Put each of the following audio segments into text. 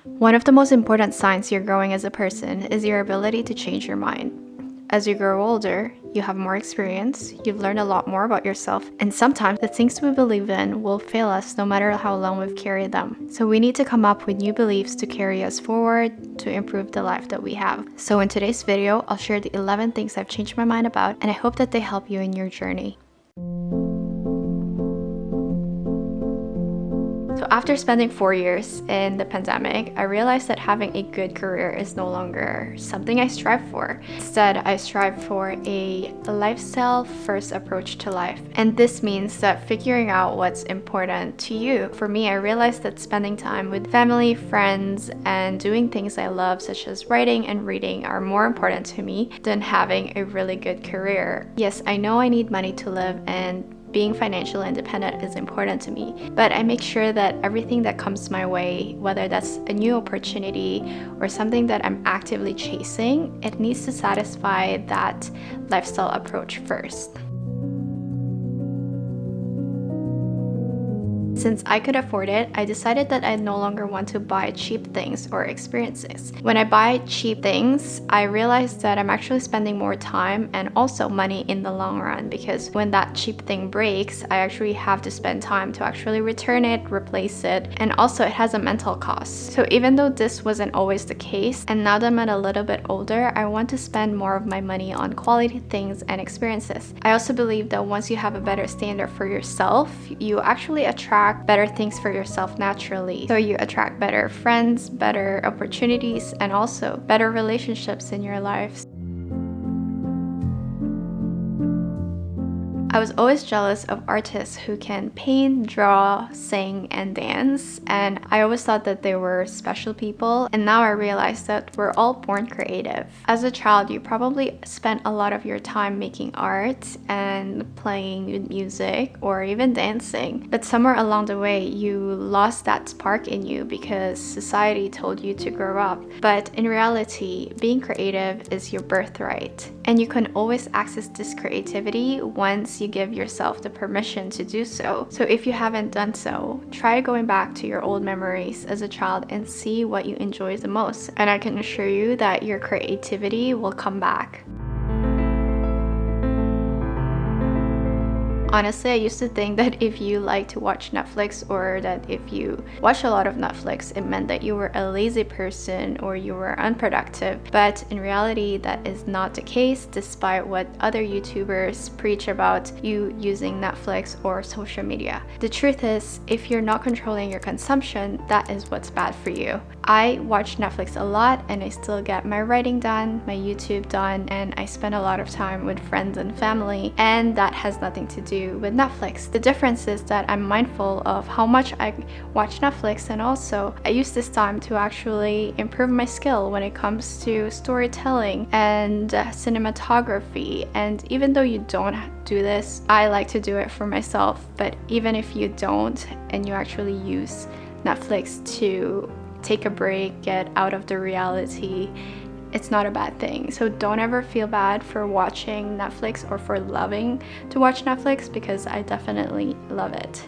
One of the most important signs you're growing as a person is your ability to change your mind. As you grow older, you have more experience, you've learned a lot more about yourself, and sometimes the things we believe in will fail us no matter how long we've carried them. So we need to come up with new beliefs to carry us forward to improve the life that we have. So in today's video, I'll share the 11 things I've changed my mind about, and I hope that they help you in your journey. So after spending 4 years in the pandemic, I realized that having a good career is no longer something I strive for. Instead, I strive for a lifestyle-first approach to life. And this means that figuring out what's important to you. For me, I realized that spending time with family, friends, and doing things I love, such as writing and reading, are more important to me than having a really good career. Yes, I know I need money to live, and being financially independent is important to me, but I make sure that everything that comes my way, whether that's a new opportunity or something that I'm actively chasing, it needs to satisfy that lifestyle approach first. Since I could afford it, I decided that I no longer want to buy cheap things or experiences. When I buy cheap things, I realized that I'm actually spending more time and also money in the long run, because when that cheap thing breaks, I actually have to spend time to actually return it, replace it, and also it has a mental cost. So even though this wasn't always the case, and now that I'm a little bit older, I want to spend more of my money on quality things and experiences. I also believe that once you have a better standard for yourself, you actually attract better things for yourself naturally. So you attract better friends, better opportunities, and also better relationships in your life. I was always jealous of artists who can paint, draw, sing, and dance, and I always thought that they were special people, and now I realize that we're all born creative. As a child, you probably spent a lot of your time making art and playing music or even dancing, but somewhere along the way you lost that spark in you because society told you to grow up. But in reality, being creative is your birthright, and you can always access this creativity once you give yourself the permission to do so. So if you haven't done so, try going back to your old memories as a child and see what you enjoy the most. And I can assure you that your creativity will come back. Honestly, I used to think that if you like to watch Netflix, or that if you watch a lot of Netflix, it meant that you were a lazy person or you were unproductive. But in reality, that is not the case, despite what other YouTubers preach about you using Netflix or social media. The truth is, if you're not controlling your consumption, that is what's bad for you. I watch Netflix a lot and I still get my writing done, my YouTube done, and I spend a lot of time with friends and family, and that has nothing to do with Netflix. The difference is that I'm mindful of how much I watch Netflix, and also I use this time to actually improve my skill when it comes to storytelling and cinematography. And even though you don't do this, I like to do it for myself. But even if you don't and you actually use Netflix to take a break, get out of the reality, it's not a bad thing. So don't ever feel bad for watching Netflix or for loving to watch Netflix, because I definitely love it.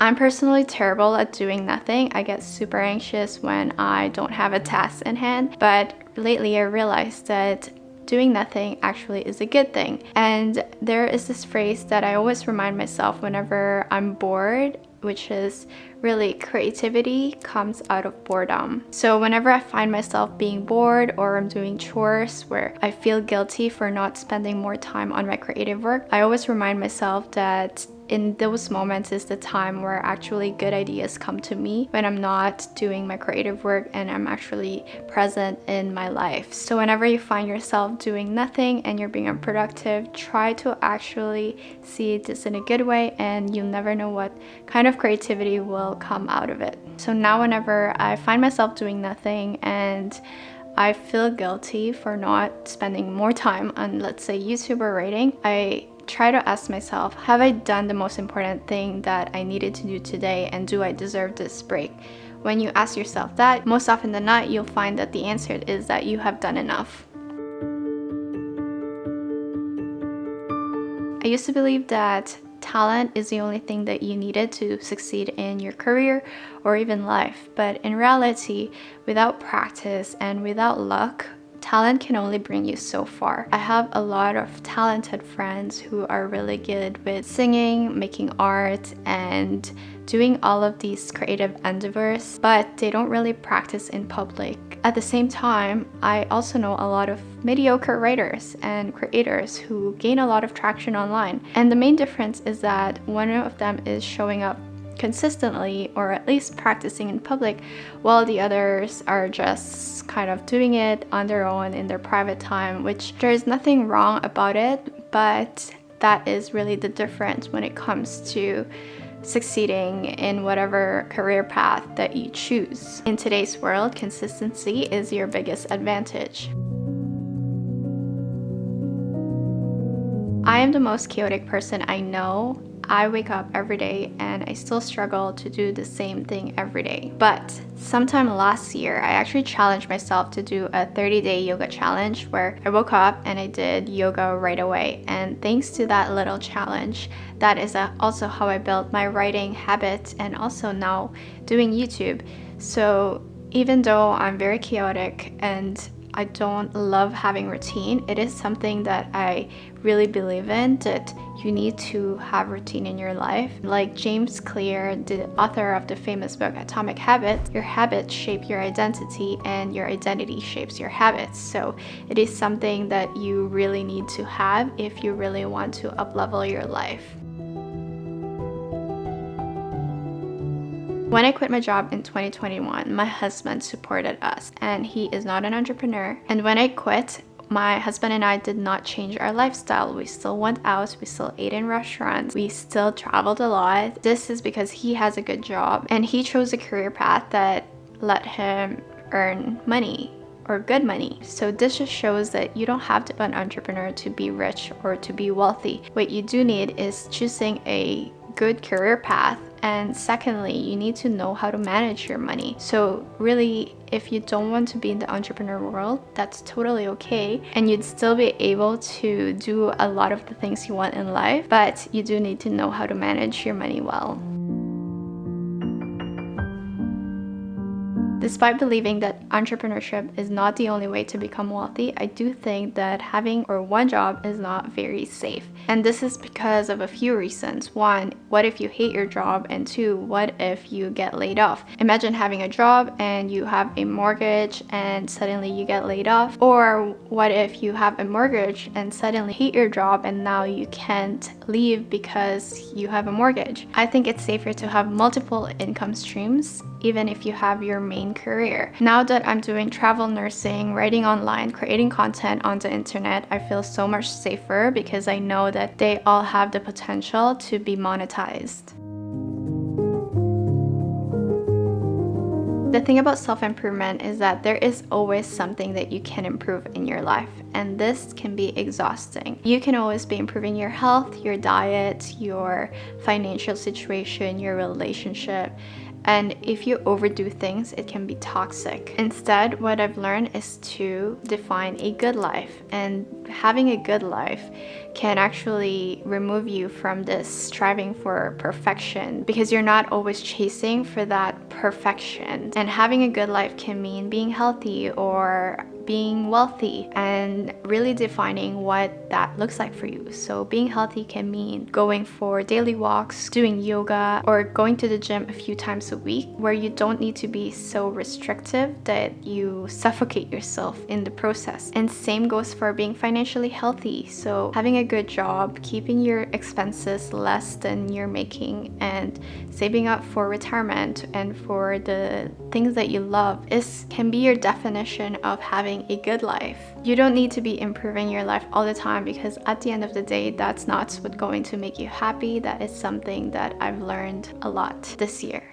I'm personally terrible at doing nothing. I get super anxious when I don't have a task in hand, but lately I realized that doing nothing actually is a good thing. And there is this phrase that I always remind myself whenever I'm bored, which is really creativity comes out of boredom. So whenever I find myself being bored or I'm doing chores where I feel guilty for not spending more time on my creative work, I always remind myself that in those moments is the time where actually good ideas come to me, when I'm not doing my creative work and I'm actually present in my life. So whenever you find yourself doing nothing and you're being unproductive, try to actually see this in a good way, and you'll never know what kind of creativity will come out of it. So now whenever I find myself doing nothing and I feel guilty for not spending more time on, let's say, YouTube or writing, I try to ask myself, have I done the most important thing that I needed to do today, and do I deserve this break? When you ask yourself that, most often than not, you'll find that the answer is that you have done enough. I used to believe that talent is the only thing that you needed to succeed in your career or even life. But in reality, without practice and without luck, talent can only bring you so far. I have a lot of talented friends who are really good with singing, making art, and doing all of these creative endeavors, but they don't really practice in public. At the same time, I also know a lot of mediocre writers and creators who gain a lot of traction online. And the main difference is that one of them is showing up consistently or at least practicing in public, while the others are just kind of doing it on their own in their private time, which there is nothing wrong about it, but that is really the difference when it comes to succeeding in whatever career path that you choose. In today's world, consistency is your biggest advantage. I am the most chaotic person I know. I wake up every day and I still struggle to do the same thing every day. But sometime last year, I actually challenged myself to do a 30-day yoga challenge where I woke up and I did yoga right away. And thanks to that little challenge, that is also how I built my writing habit and also now doing YouTube. So even though I'm very chaotic and I don't love having routine, it is something that I really believe in, that you need to have routine in your life. Like James Clear, the author of the famous book Atomic Habits, your habits shape your identity and your identity shapes your habits. So it is something that you really need to have if you really want to up-level your life. When I quit my job in 2021, my husband supported us, and he is not an entrepreneur. And when I quit, my husband and I did not change our lifestyle. We still went out, we still ate in restaurants, we still traveled a lot. This is because he has a good job and he chose a career path that let him earn money or good money. So this just shows that you don't have to be an entrepreneur to be rich or to be wealthy. What you do need is choosing a good career path, and secondly, you need to know how to manage your money. So really, if you don't want to be in the entrepreneur world, that's totally okay, and you'd still be able to do a lot of the things you want in life, but you do need to know how to manage your money well. Despite believing that entrepreneurship is not the only way to become wealthy, I do think that having one job is not very safe. And this is because of a few reasons. One, what if you hate your job? And two, what if you get laid off? Imagine having a job and you have a mortgage and suddenly you get laid off. Or what if you have a mortgage and suddenly hate your job and now you can't leave because you have a mortgage? I think it's safer to have multiple income streams, even if you have your main career. Now that I'm doing travel nursing, writing online, creating content on the internet, I feel so much safer because I know that they all have the potential to be monetized. The thing about self-improvement is that there is always something that you can improve in your life, and this can be exhausting. You can always be improving your health, your diet, your financial situation, your relationship. And if you overdo things, it can be toxic. Instead, what I've learned is to define a good life. And having a good life can actually remove you from this striving for perfection, because you're not always chasing for that perfection. And having a good life can mean being healthy or being wealthy, and really defining what that looks like for you. So being healthy can mean going for daily walks, doing yoga, or going to the gym a few times a week, where you don't need to be so restrictive that you suffocate yourself in the process. And same goes for being financially healthy. So having a good job, keeping your expenses less than you're making, and saving up for retirement and for the things that you love can be your definition of having a good life. You don't need to be improving your life all the time, because at the end of the day, that's not what's going to make you happy. That is something that I've learned a lot this year.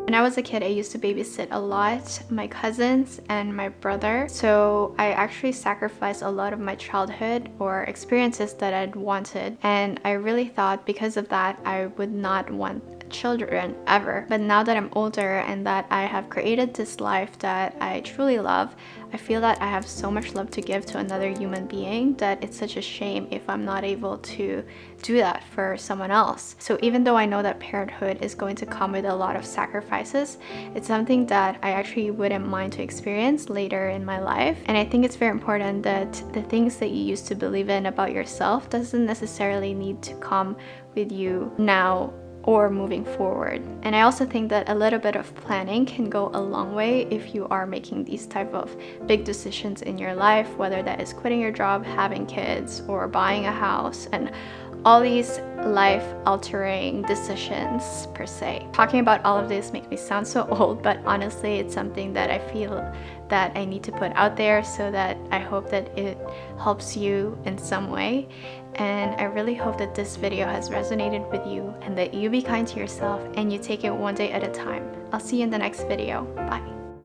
When I was a kid, I used to babysit a lot, my cousins and my brother. So I actually sacrificed a lot of my childhood or experiences that I'd wanted. And I really thought because of that, I would not want children ever. But now that I'm older and that I have created this life that I truly love, I feel that I have so much love to give to another human being that it's such a shame if I'm not able to do that for someone else. So even though I know that parenthood is going to come with a lot of sacrifices, it's something that I actually wouldn't mind to experience later in my life. And I think it's very important that the things that you used to believe in about yourself doesn't necessarily need to come with you now or moving forward. And I also think that a little bit of planning can go a long way if you are making these type of big decisions in your life, whether that is quitting your job, having kids, or buying a house, and all these life-altering decisions per se. Talking about all of this makes me sound so old, but honestly, it's something that I feel that I need to put out there, so that I hope that it helps you in some way. And I really hope that this video has resonated with you and that you be kind to yourself and you take it one day at a time. I'll see you in the next video. Bye.